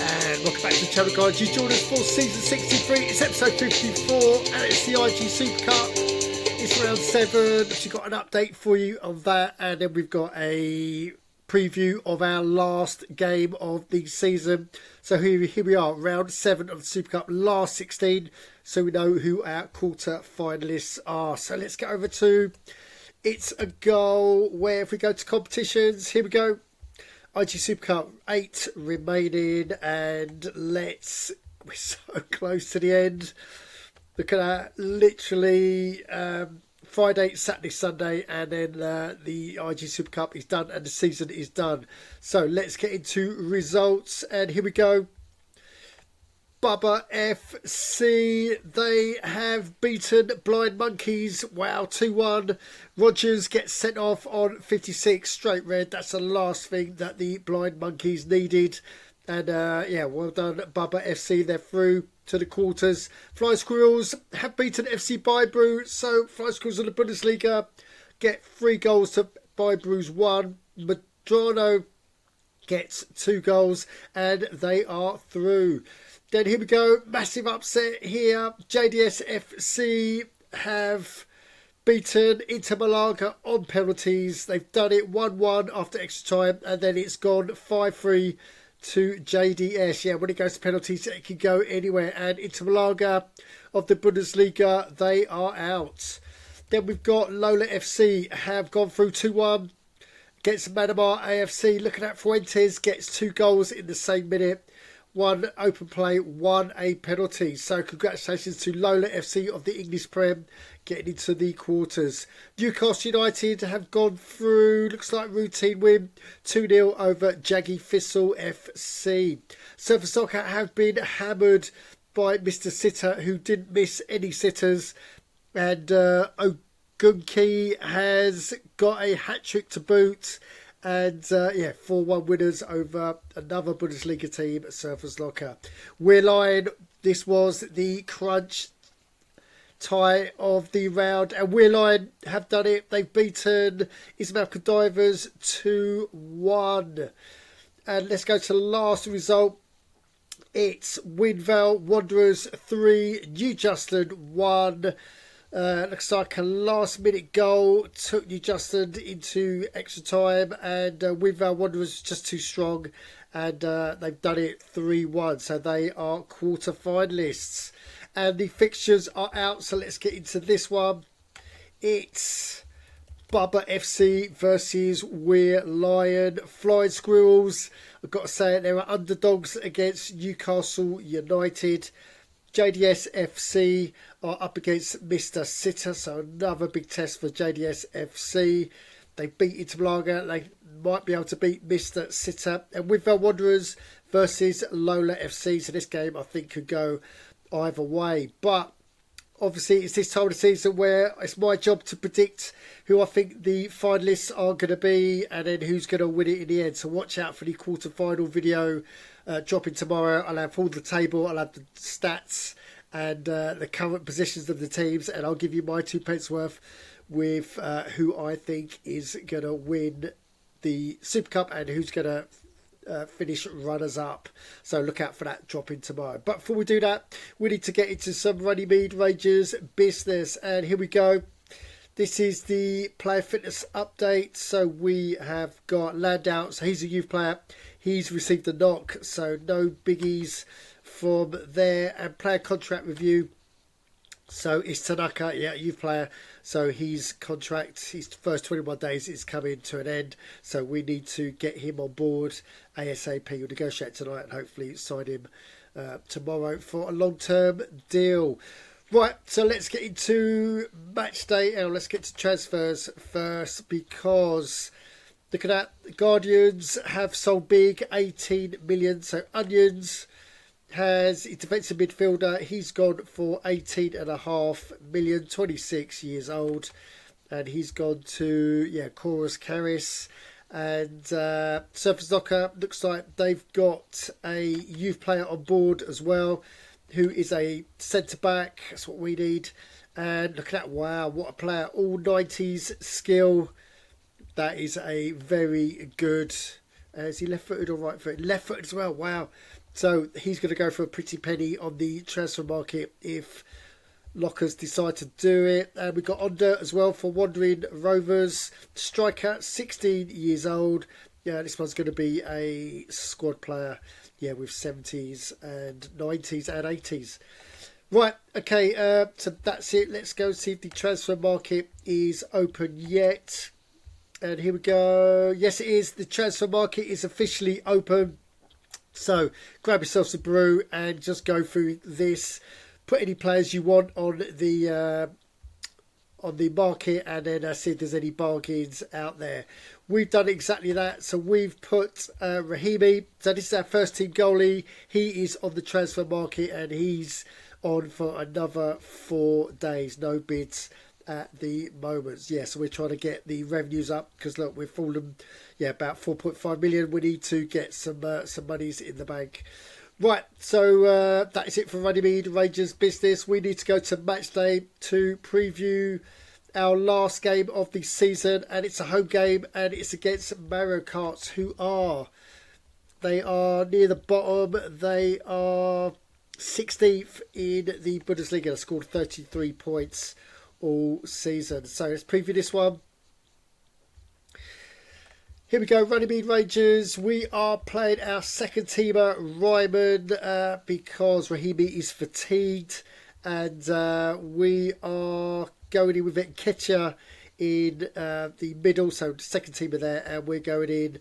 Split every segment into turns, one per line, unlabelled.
And welcome back to the channel, guys. You joined us for season 63. It's episode 54, and it's the IG Super Cup. It's round 7. We've got an update for you on that, and then we've got a preview of our last game of the season. So here we are, round 7 of the Super Cup, last 16. So we know who our quarter finalists are. So let's get over to It's a Goal, where if we go to competitions, here we go. IG Super Cup, 8 remaining, and we're so close to the end. Look at that, literally Friday, Saturday, Sunday, and then the IG Super Cup is done and the season is done. So let's get into results, and here we go. Bubba FC, they have beaten Blind Monkeys. Wow, 2-1. Rogers gets sent off on 56, straight red. That's the last thing that the Blind Monkeys needed. And yeah, well done, Bubba FC. They're through to the quarters. Fly Squirrels have beaten FC Bybrew. So Fly Squirrels in the Bundesliga get 3 goals to Bybrew's 1. Madrano gets 2 goals, and they are through. Then here we go, massive upset here. JDS FC have beaten Inter Malaga on penalties. They've done it 1-1 after extra time, and then it's gone 5-3 to JDS. Yeah, when it goes to penalties, it can go anywhere. And Inter Malaga of the Bundesliga, they are out. Then we've got Lola FC have gone through 2-1 against Manamar AFC. Looking at Fuentes, gets 2 goals in the same minute. 1 open play, 1 a penalty. So congratulations to Lola FC of the English Prem getting into the quarters. Newcastle United have gone through, looks like routine win, 2-0 over Jaggy Thistle FC. Surface Soccer have been hammered by Mr. Sitter, who didn't miss any sitters. And Ogunki has got a hat-trick to boot. And yeah, 4-1 winners over another Bundesliga team, Surfers Locker. We're lying. This was the crunch tie of the round, and We're lying have done it. They've beaten Ismail Kadivers 2-1. And let's go to the last result. It's Winvale Wanderers 3, New Justin 1. Looks like a last minute goal took New Justin into extra time, and Winvale Wanderers just too strong, and they've done it 3-1, so they are quarter finalists. And the fixtures are out, so let's get into this one. It's Bubba FC versus We're Lion. Flying Squirrels, I've got to say it, they were underdogs against Newcastle United. JDS FC are up against Mr. Sitter, so another big test for JDS FC. They beat Inter Malaga. They might be able to beat Mr. Sitter. And Winvale Wanderers versus Lola FC. So this game, I think, could go either way. But obviously, it's this time of the season where it's my job to predict who I think the finalists are going to be, and then who's going to win it in the end. So watch out for the quarter-final video dropping tomorrow. I'll have all the table, I'll have the stats and the current positions of the teams, and I'll give you my 2 pence worth with who I think is going to win the Super Cup and who's going to finish runners-up. So look out for that dropping tomorrow. But before we do that, we need to get into some Runnymede Rangers business, and here we go. This is the player fitness update. So we have got Landau. So he's a youth player. He's received a knock, so no biggies from there. And player contract review. So it's Tanaka, yeah, youth player. So his contract, his first 21 days is coming to an end. So we need to get him on board ASAP. We'll negotiate tonight and hopefully sign him tomorrow for a long-term deal. Right, so let's get into match day, and let's get to transfers first, because look at that, the Guardians have sold big, 18 million. So Onions has a defensive midfielder. He's gone for 18.5 million, 26 years old, and he's gone to Chorus Caris. And Surface Locker looks like they've got a youth player on board as well, who is a centre-back. That's what we need. And look at that. Wow, what a player. All 90s skill. That is a very good Is he left-footed or right-footed? Left-footed as well. Wow. So he's going to go for a pretty penny on the transfer market if Lockers decide to do it. And we've got Onda as well for Wandering Rovers. Striker, 16 years old. Yeah, this one's going to be a squad player. Yeah, with 70s and 90s and 80s. Right, okay, so that's it. Let's go see if the transfer market is open yet. And here we go. Yes, it is. The transfer market is officially open. So grab yourself some brew and just go through this. Put any players you want on the market, and then see if there's any bargains out there. We've done exactly that. So we've put Rahimi. So this is our first team goalie. He is on the transfer market and he's on for another 4 days. No bids at the moment. Yeah, so we're trying to get the revenues up because look, we've fallen about 4.5 million. We need to get some monies in the bank. Right, so that is it for Runnymede Rangers business. We need to go to match day to preview our last game of the season, and it's a home game and it's against Mario Karts, who are near the bottom. They are 16th in the Bundesliga. They scored 33 points all season. So let's preview this one. Here we go, Runnymede Rangers. We are playing our second teamer, Ryman, because Rahimi is fatigued. And we are going in with Nketiah in the middle. So second teamer there. And we're going in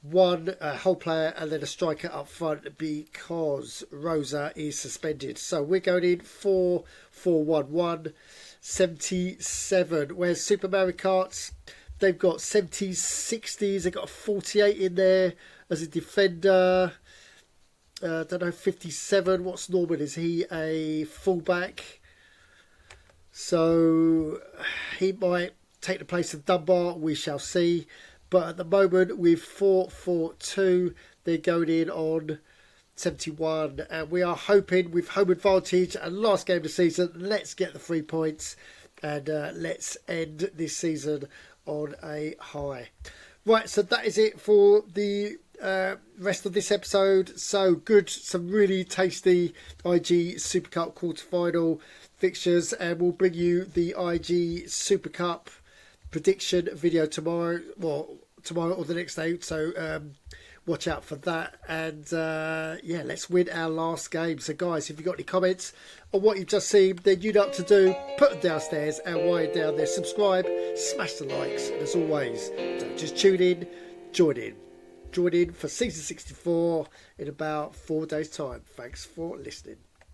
one whole player and then a striker up front because Rosa is suspended. So we're going in 4-4-1-1, 77. Whereas Super Mario Karts, they've got 70s, 60s. They've got a 48 in there as a defender. Don't know, 57. What's Norman? Is he a fullback? So he might take the place of Dunbar. We shall see. But at the moment, with 4-4-2, they're going in on 71. And we are hoping with home advantage and last game of the season, let's get the 3 points. And let's end this season on a high. Right, so that is it for the rest of this episode. So good, some really tasty IG Super Cup quarterfinal fixtures, and we'll bring you the IG Super Cup prediction video tomorrow or the next day. So watch out for that. And let's win our last game. So guys, if you've got any comments on what you've just seen, then you know what to do. Put them downstairs, and while you're down there, subscribe, smash the likes, and as always, don't just tune in, join in for season 64 in about 4 days time. Thanks for listening.